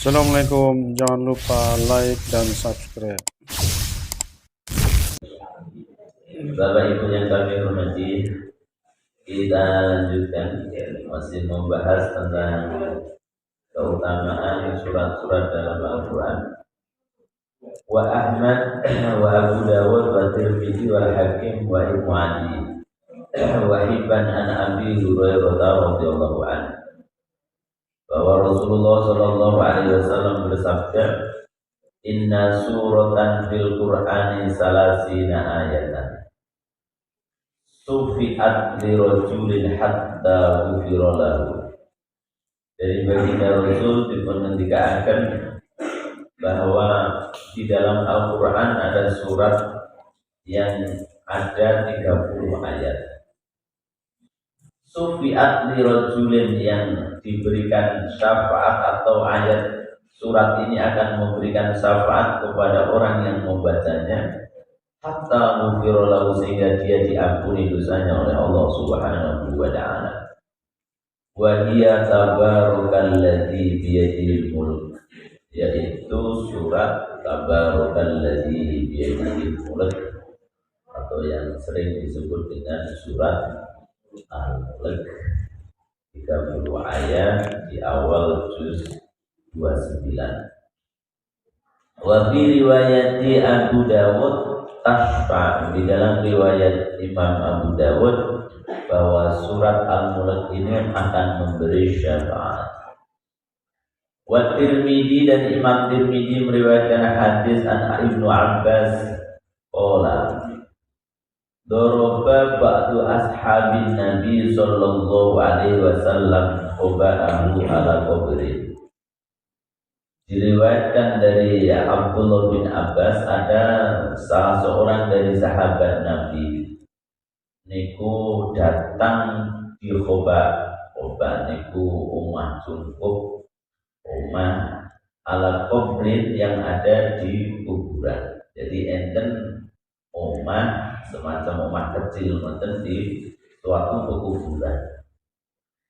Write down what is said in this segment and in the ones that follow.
Assalamualaikum, jangan lupa like dan subscribe. Bapak Ibu yang kami hormati, kita lanjutkan masih membahas tentang keutamaan surat-surat dalam Al-Quran. Wa Ahmad wa Abu Dawud wa Tirmidzi wa Hakim wa Ibnu Adi wa Hibban an Abi Hurairah radhiyallahu anhu bahwa Rasulullah sallallahu alaihi wasallam bersabda, "Inna suratan fil Qur'ani salasina ayatan sufi'at li rajulin hatta ghufira lahu." Dari baginda Rasul dipengendikakan bahwa di dalam Al-Quran ada surat yang ada 30 ayat. Sufi'at li rajulin, yang diberikan syafaat atau ayat surat ini akan memberikan syafaat kepada orang yang membacanya hatta ghufira lahu, sehingga dia diampuni dosanya oleh Allah Subhanahu wa taala. Wa hiya tabarakalladzi biyadihil mulk, yaitu surat tabarakalladzi biyadihil mulk atau yang sering disebut dengan surat Al-Mulk. 30 ayat di awal juz 29. Wa fi riwayati Abu Dawud tasfa, di dalam riwayat Imam Abu Dawud bahwa surat Al-Mulk ini akan memberi syafaat. Wa Tirmidzi, dan Imam Tirmidzi meriwayatkan hadis an Ibnu Abbas qala daraba ba'du ashabin Nabi sallallahu alaihi wasallam quba'ahu ala qabri. Diriwayatkan dari Abdullah bin Abbas, ada salah seorang dari sahabat Nabi niku datang di Quba. Quba niku omah cukup, omah ala kubrin yang ada di kuburan. Jadi enten omah semacam omah kecil enten di suatu pekuburan.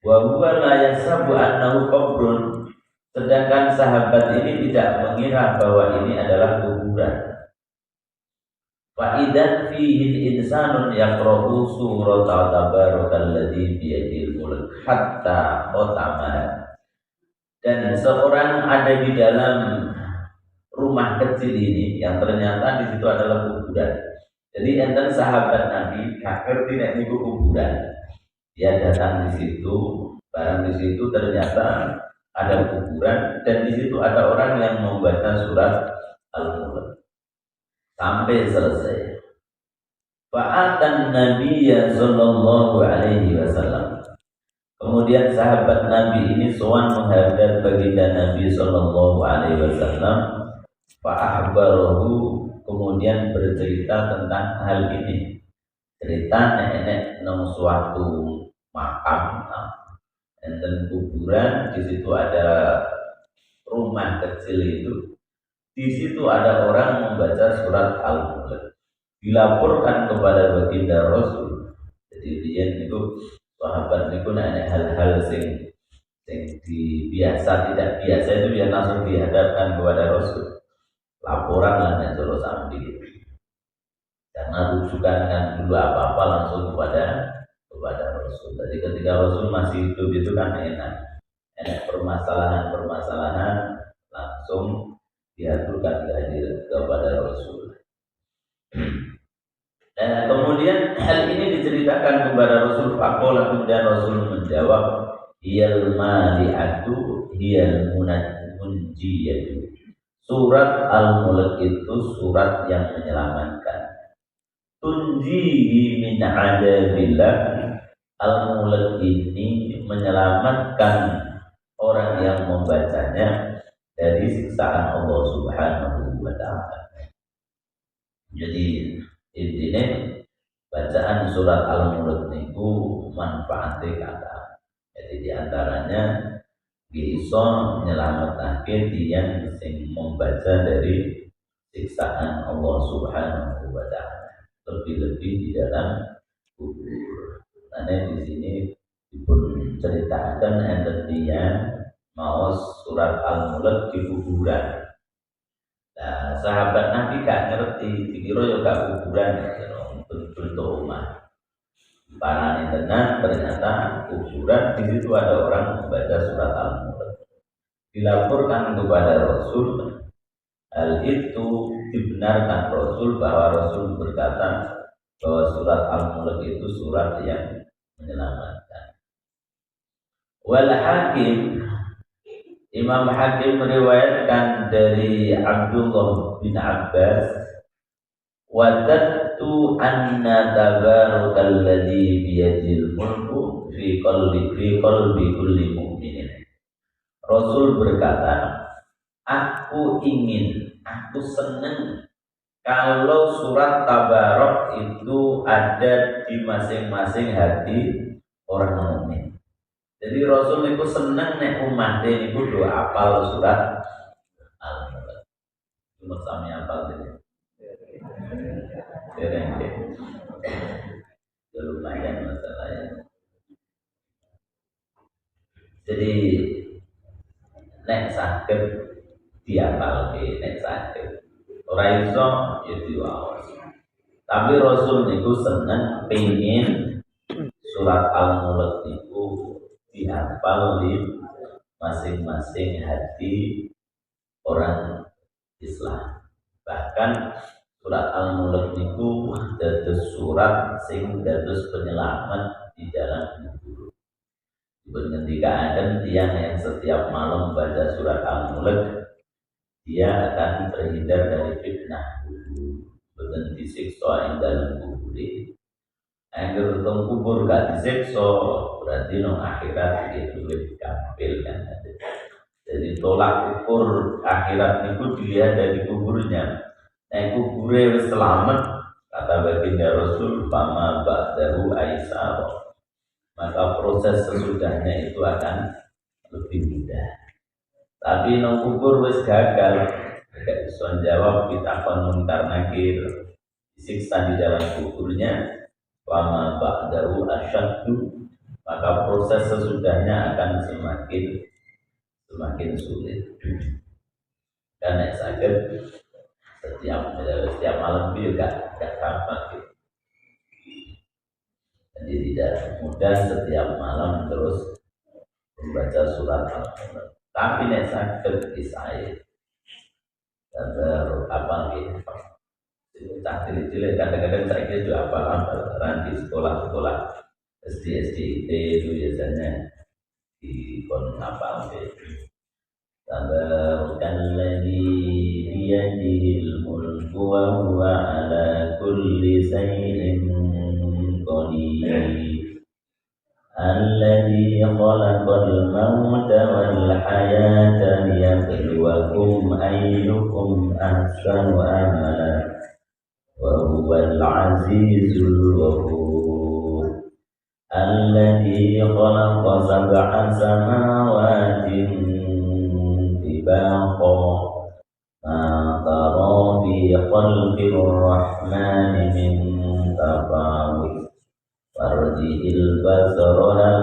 Wa huwa la yasabu annahu qabrun, sedangkan sahabat ini tidak mengira bahwa ini adalah kuburan. Fa idan fihi insanun yaqra'u surat tabarakalladzi biyadihil mulk hatta qatama, dan seorang ada di dalam rumah kecil ini yang ternyata di situ adalah kuburan. Jadi enten sahabat Nabi kafir tidak niku kuburan. Dia datang di situ, barang di situ ternyata ada kuburan, dan di situ ada orang yang membaca surat Al-Mulk sampai selesai. Fa'atan Nabiyya sallallahu alaihi wasallam, kemudian sahabat Nabi ini sowan menghadap baginda Nabi sallallahu alaihi wasallam. Fa'ahbarahu, kemudian bercerita tentang hal ini. Cerita nenek nang suatu makam, enten kuburan, di situ ada rumah kecil itu. Di situ ada orang membaca surat Al-Mulk. Dilaporkan kepada baginda Rasul. Jadi dia itu sahabat niku nek hal-hal sing biasa tidak biasa itu dia langsung dihadapkan kepada Rasul. Laporan lah yang terus ambil, karena rujukan kan dulu apa-apa langsung kepada Rasul. Jadi ketika Rasul masih hidup itu kan enak permasalahan langsung diaturkan kepada Rasul. Dan kemudian hal ini diceritakan kepada Rasul. Faqala, kemudian Rasul menjawab, hiyal mali'atu hiyal munjiyatu. Surat Al-Mulk itu surat yang menyelamatkan. Tunjihi min adabillah. Al-Mulk ini menyelamatkan orang yang membacanya dari siksaan Allah Subhanahu wa taala. Jadi intinya bacaan surat Al-Mulk niku manfaatnya kata. Jadi diantaranya bisa nyelametake tiyang sing membaca dari siksaan Allah Subhanahu wa taala, lebih-lebih di dalam kubur. Karena di sini dipun ceritakan enten tiyang maos surat Al-Mulk di kuburan. Nah, sahabat Nabi gak ngerti, dikira ya gak kuburan, bentuk rumah. Parani tenan, ternyata kuburan, di situ ada orang membaca surat Al-Mulk. Dilaporkan kepada Rasul, hal itu dibenarkan Rasul, bahwa Rasul berkata bahwa surat Al-Mulk itu surat yang menyelamatkan. Wal Hakim, Imam Hakim meriwayatkan dari Abdullah bin Abbas, wadattu anna tabarakalladzi biyadil mulku fi qalbi kulli mu'minin. Rasul berkata, aku senang kalau surat Tabarok itu ada di masing-masing hati orang mukmin. Jadi Rasul itu senang nek umat itu doa apal surat Al-Mulk. Cuma sami apal ini. Dereng. Ya lumayan masalahnya. Jadi nek sakit diapal nek sakit. Ora iso ya diwaos. Tapi Rasul niku seneng pengin surat Al-Mulk niku dihafal di masing-masing hati orang Islam. Bahkan surat Al-Mulk niku dados surat sing dados penyelamat di dalam kubur. Ketika tiang yang setiap malam baca surat Al-Mulk, dia akan terhindar dari fitnah kubur, boten disiksa ing dalam kubur. Angger teng kubur gak disiksa, berarti nang akhirat itu lebih gampil kan. Jadi tolak ukur akhirat itu dilihat dari kuburnya. Nek kubure wis selamat, kata baginda Rasul, fama ba'dahu aisar, maka proses sesudahnya itu akan lebih mudah. Tapi nang kubur wis gagal, gak bisa jawab kita konon karena disiksa di dalam kuburnya, wama ba'dahu asyaddu, maka proses sesudahnya akan semakin sulit. Karena sakit setiap malam itu gak gampang gitu. Jadi tidak mudah setiap malam terus membaca surat Al-Mulk. Tapi nek sakit isai dan apa gitu. Tak cilik-cilik kadang-kadang saya kira juga apa di sekolah-sekolah SD itu biasanya di kon apa gitu. Tabarakalladzi biyadihil mulku wa huwa ala kulli shay'in qadir. Alladzi khalaqal mauta wal hayata liyabluwakum ayyukum ahsanu amala wa huwal azizul ghafur. Alladzi khalaqa sab'a samawatin tibaqa ma tara fi khalqir rahmani min tafawut farji'il basara